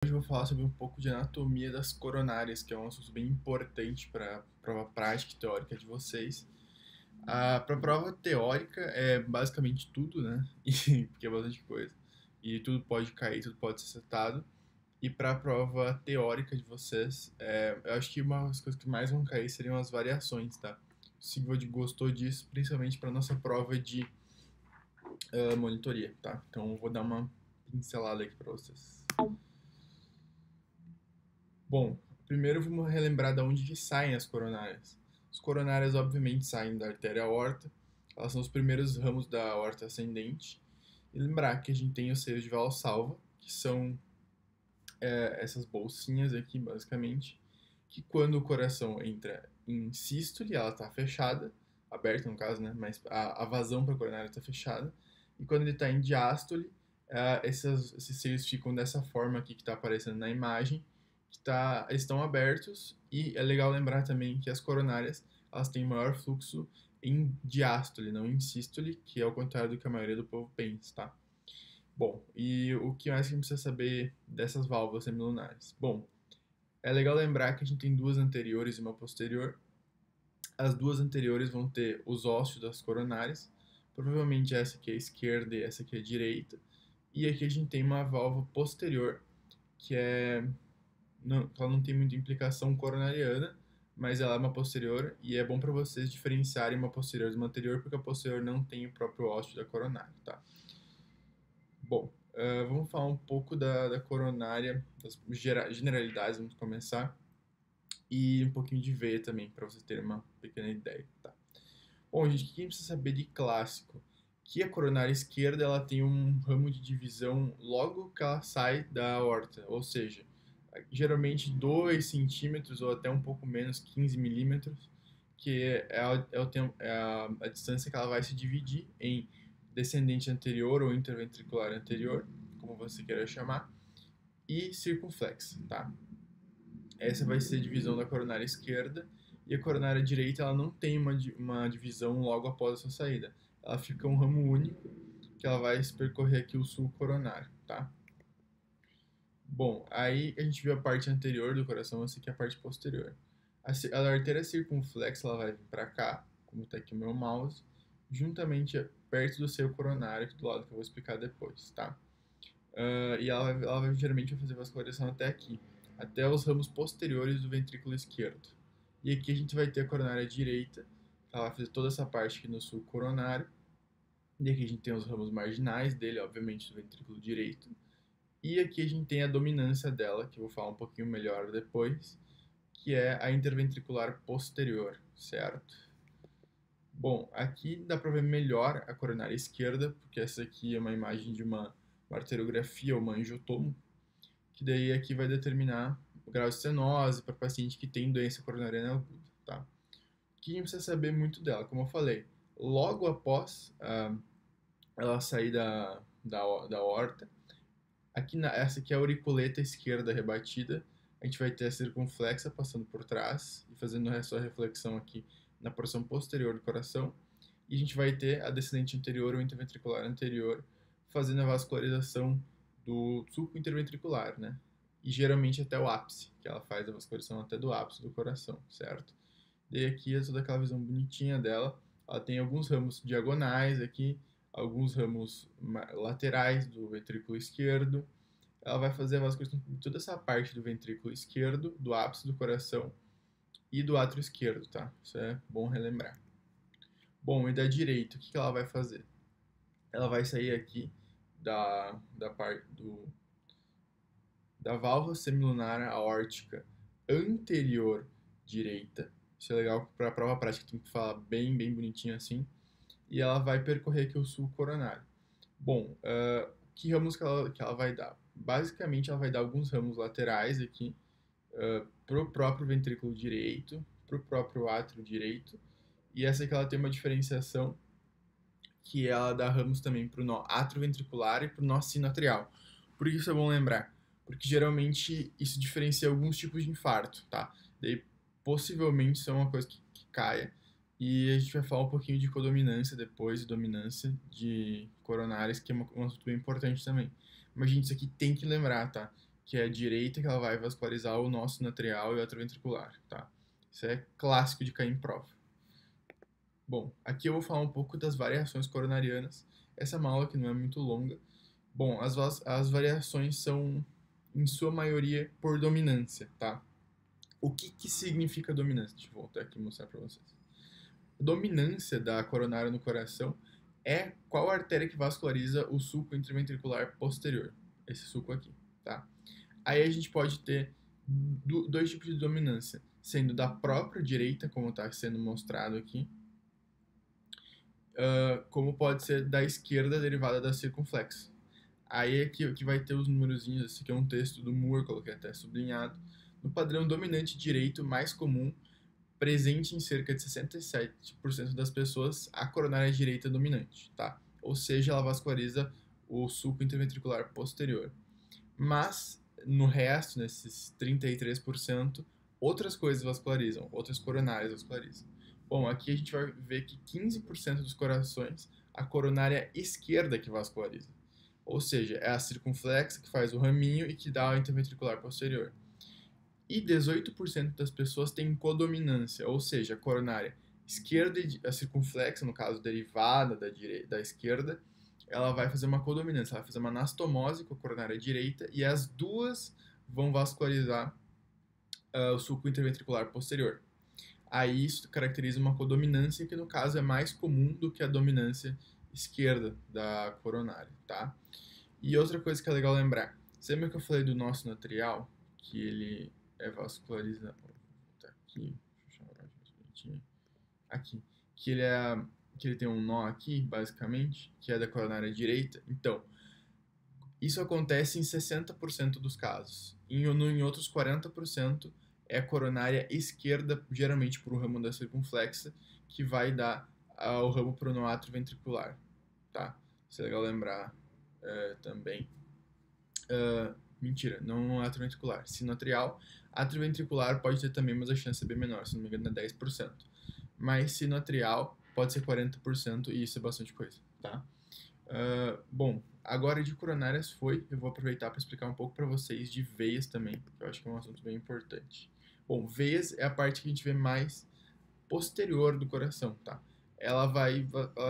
Hoje eu vou falar sobre um pouco de anatomia das coronárias, que é um assunto bem importante para a prova prática e teórica de vocês. Para a prova teórica é basicamente tudo, né? Porque é bastante coisa. E tudo pode cair, tudo pode ser acertado. E para a prova teórica de vocês, eu acho que uma das coisas que mais vão cair seriam as variações, tá? O Sigvald gostou disso, principalmente para nossa prova de monitoria, tá? Então eu vou dar uma pincelada aqui para vocês. Bom, primeiro vamos relembrar de onde que saem as coronárias. As coronárias, obviamente, saem da artéria aorta. Elas são os primeiros ramos da aorta ascendente. E lembrar que a gente tem os seios de Valsalva, que são essas bolsinhas aqui, basicamente, que quando o coração entra em sístole, ela está fechada, aberta no caso, né? Mas a vazão para a coronária está fechada. E quando ele está em diástole, esses seios ficam dessa forma aqui que está aparecendo na imagem, eles estão abertos. E é legal lembrar também que as coronárias elas têm maior fluxo em diástole, não em sístole, que é o contrário do que a maioria do povo pensa, tá? Bom, e o que mais que a gente precisa saber dessas válvulas semilunares? Bom, é legal lembrar que a gente tem duas anteriores e uma posterior. As duas anteriores vão ter os ósseos das coronárias, provavelmente essa aqui é a esquerda e essa aqui é a direita. E aqui a gente tem uma válvula posterior, que ela não tem muita implicação coronariana, mas ela é uma posterior e é bom para vocês diferenciarem uma posterior de uma anterior, porque a posterior não tem o próprio ósseo da coronária, tá? Bom, vamos falar um pouco da coronária, das generalidades, vamos começar, e um pouquinho de veia também, para vocês terem uma pequena ideia, tá? Bom, gente, o que a gente precisa saber de clássico? Que a coronária esquerda ela tem um ramo de divisão logo que ela sai da aorta, ou seja, geralmente 2 centímetros ou até um pouco menos, 15 milímetros, que é a distância que ela vai se dividir em descendente anterior ou interventricular anterior, como você queira chamar, e circunflexa, tá? Essa vai ser a divisão da coronária esquerda, e a coronária direita ela não tem uma divisão logo após a sua saída. Ela fica um ramo único, que ela vai percorrer aqui o sul coronário, tá? Bom, aí a gente viu a parte anterior do coração, essa aqui é a parte posterior. A artéria circunflexa ela vai vir para cá, como está aqui o meu mouse, juntamente perto do seio coronário, aqui do lado que eu vou explicar depois, tá? E ela geralmente vai fazer vascularização até aqui, até os ramos posteriores do ventrículo esquerdo. E aqui a gente vai ter a coronária direita, ela vai fazer toda essa parte aqui no sul coronário. E aqui a gente tem os ramos marginais dele, obviamente, do ventrículo direito. E aqui a gente tem a dominância dela, que eu vou falar um pouquinho melhor depois, que é a interventricular posterior, certo? Bom, aqui dá para ver melhor a coronária esquerda, porque essa aqui é uma imagem de uma arteriografia ou uma angiotomo, que daí aqui vai determinar o grau de estenose para paciente que tem doença coronariana aguda, tá? O que a gente precisa saber muito dela? Como eu falei, logo após ela sair da horta, essa aqui é a auriculeta esquerda rebatida, a gente vai ter a circunflexa passando por trás e fazendo a sua reflexão aqui na porção posterior do coração, e a gente vai ter a descendente anterior ou interventricular anterior fazendo a vascularização do sulco interventricular, né? E geralmente até o ápice, que ela faz a vascularização até do ápice do coração, certo? E aqui é toda aquela visão bonitinha dela. Ela tem alguns ramos diagonais aqui, alguns ramos laterais do ventrículo esquerdo. Ela vai fazer a vascularização de toda essa parte do ventrículo esquerdo, do ápice do coração e do átrio esquerdo, tá? Isso é bom relembrar. Bom, e da direita, o que ela vai fazer? Ela vai sair aqui da parte da válvula semilunar aórtica anterior direita. Isso é legal para a prova prática, tem que falar bem, bem bonitinho assim. E ela vai percorrer aqui o sul coronário. Bom, que ramos que ela vai dar? Basicamente, ela vai dar alguns ramos laterais aqui para o próprio ventrículo direito, para o próprio átrio direito. E essa aqui ela tem uma diferenciação que ela dá ramos também para o nó atrioventricular e para o nó sinoatrial. Por que isso é bom lembrar? Porque geralmente isso diferencia alguns tipos de infarto, tá? Daí possivelmente isso é uma coisa que caia. E a gente vai falar um pouquinho de codominância depois, de dominância de coronárias, que é um assunto bem importante também. Mas, gente, isso aqui tem que lembrar, tá? que é a direita, que ela vai vascularizar o nó sinoatrial e o atrioventricular, tá? Isso é clássico de cair em prova. Bom, aqui eu vou falar um pouco das variações coronarianas. Essa é uma aula que não é muito longa. Bom, as variações são, em sua maioria, por dominância, tá? O que significa dominância? Deixa eu voltar aqui e mostrar para vocês. A dominância da coronária no coração é qual artéria que vasculariza o sulco interventricular posterior. Esse sulco aqui, tá? Aí a gente pode ter dois tipos de dominância, sendo da própria direita, como está sendo mostrado aqui, como pode ser da esquerda derivada da circunflexa. Aí aqui que vai ter os númerozinhos, esse aqui é um texto do Moore, coloquei até sublinhado. No padrão dominante direito mais comum, presente em cerca de 67% das pessoas, a coronária direita é dominante, tá? Ou seja, ela vasculariza o sulco interventricular posterior. Mas, no resto, nesses 33%, outras coisas vascularizam, outras coronárias vascularizam. Bom, aqui a gente vai ver que 15% dos corações, a coronária esquerda que vasculariza. Ou seja, é a circunflexa que faz o raminho e que dá o interventricular posterior. E 18% das pessoas têm codominância, ou seja, a coronária esquerda, a circunflexa, no caso derivada da esquerda, ela vai fazer uma codominância, ela vai fazer uma anastomose com a coronária direita e as duas vão vascularizar o sulco interventricular posterior. Aí isso caracteriza uma codominância que no caso é mais comum do que a dominância esquerda da coronária, tá? E outra coisa que é legal lembrar, você lembra que eu falei do nó sinoatrial, que ele é vascularizado, tá aqui, deixa eu chamar mais bonitinho, aqui, que ele tem um nó aqui, basicamente, que é da coronária direita. Então, isso acontece em 60% dos casos. Em outros 40% é a coronária esquerda, geralmente por um ramo da circunflexa, que vai dar o ramo pro nó atrioventricular, tá? Isso é legal lembrar também. Mentira, não atrioventricular, sinoatrial. Atrioventricular pode ter também, mas a chance é bem menor, se não me engano é 10%. Mas sinoatrial pode ser 40% e isso é bastante coisa, tá? Bom, agora de coronárias eu vou aproveitar para explicar um pouco para vocês de veias também, que eu acho que é um assunto bem importante. Bom, veias é a parte que a gente vê mais posterior do coração, tá? Ela vai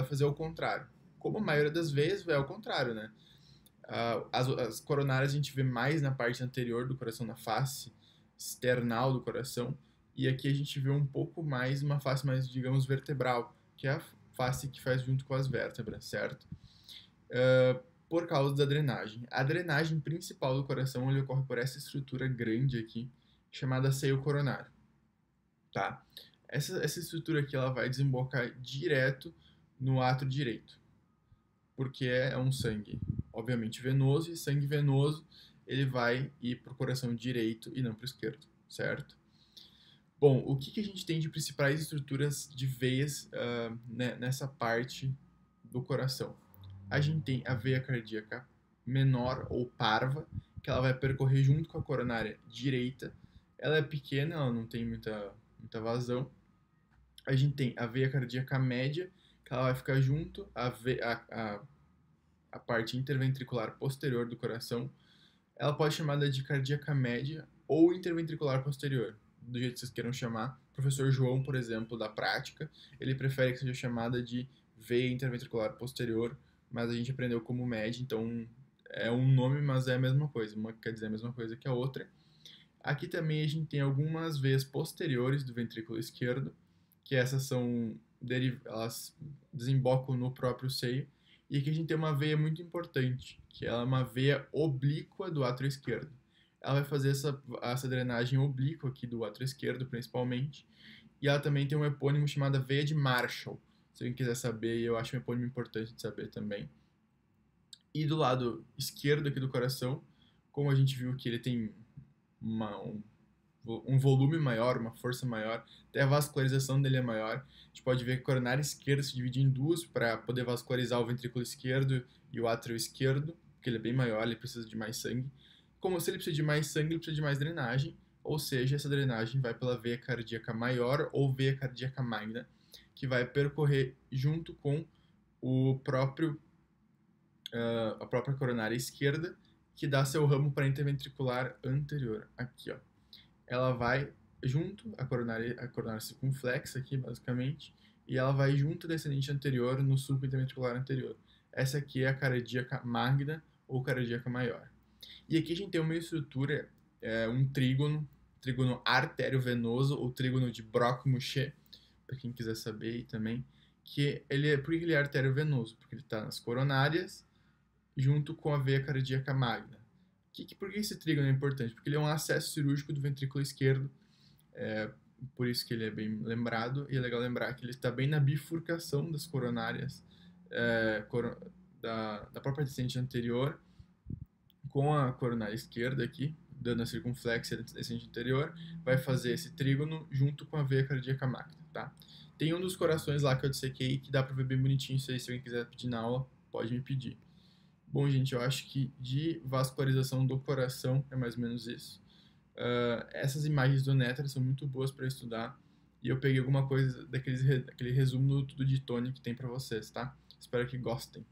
fazer o contrário. Como a maioria das veias é ao contrário, né? As coronárias a gente vê mais na parte anterior do coração, na face external do coração, e aqui a gente vê um pouco mais, uma face mais, digamos, vertebral, que é a face que faz junto com as vértebras, certo? Por causa da drenagem. A drenagem principal do coração ele ocorre por essa estrutura grande aqui, chamada seio coronário, tá? Essa estrutura aqui ela vai desembocar direto no átrio direito, porque é um sangue, obviamente, venoso, e sangue venoso ele vai ir para o coração direito e não para o esquerdo, certo? Bom, o que a gente tem de principais estruturas de veias nessa parte do coração? A gente tem a veia cardíaca menor ou parva, que ela vai percorrer junto com a coronária direita. Ela é pequena, ela não tem muita vazão. A gente tem a veia cardíaca média, que ela vai ficar junto a parte interventricular posterior do coração. Ela pode ser chamada de cardíaca média ou interventricular posterior, do jeito que vocês queiram chamar. O professor João, por exemplo, da prática, ele prefere que seja chamada de veia interventricular posterior, mas a gente aprendeu como média, então é um nome, mas é a mesma coisa. Uma quer dizer a mesma coisa que a outra. Aqui também a gente tem algumas veias posteriores do ventrículo esquerdo, que essas elas desembocam no próprio seio. E aqui a gente tem uma veia muito importante, que ela é uma veia oblíqua do átrio esquerdo. Ela vai fazer essa drenagem oblíqua aqui do átrio esquerdo, principalmente. E ela também tem um epônimo chamado veia de Marshall. Se alguém quiser saber, eu acho um epônimo importante de saber também. E do lado esquerdo aqui do coração, como a gente viu que ele tem um volume maior, uma força maior, até a vascularização dele é maior. A gente pode ver que a coronária esquerda se divide em duas para poder vascularizar o ventrículo esquerdo e o átrio esquerdo, porque ele é bem maior, ele precisa de mais sangue. Como se ele precisa de mais sangue, ele precisa de mais drenagem, ou seja, essa drenagem vai pela veia cardíaca maior ou veia cardíaca magna, que vai percorrer junto com a própria coronária esquerda, que dá seu ramo para interventricular anterior. Aqui, ó. Ela vai junto, a coronária circunflexa aqui, basicamente, e ela vai junto da descendente anterior no sulco interventricular anterior. Essa aqui é a cardíaca magna ou cardíaca maior. E aqui a gente tem uma estrutura, um trígono artério-venoso ou trígono de Brock-Mouchet, para quem quiser saber também, que por que ele é artério-venoso? Porque ele está nas coronárias junto com a veia cardíaca magna. Por que esse trígono é importante? Porque ele é um acesso cirúrgico do ventrículo esquerdo, por isso que ele é bem lembrado, e é legal lembrar que ele está bem na bifurcação das coronárias da própria descendente anterior com a coronária esquerda aqui, dando a circunflexa da descendente anterior, vai fazer esse trígono junto com a veia cardíaca magna, tá? Tem um dos corações lá que eu dissequei que dá pra ver bem bonitinho isso aí, se alguém quiser pedir na aula, pode me pedir. Bom, gente, eu acho que de vascularização do coração é mais ou menos isso. Essas imagens do Netra são muito boas para estudar e eu peguei alguma coisa daquele resumo do Tudo de Tony que tem para vocês, tá? Espero que gostem.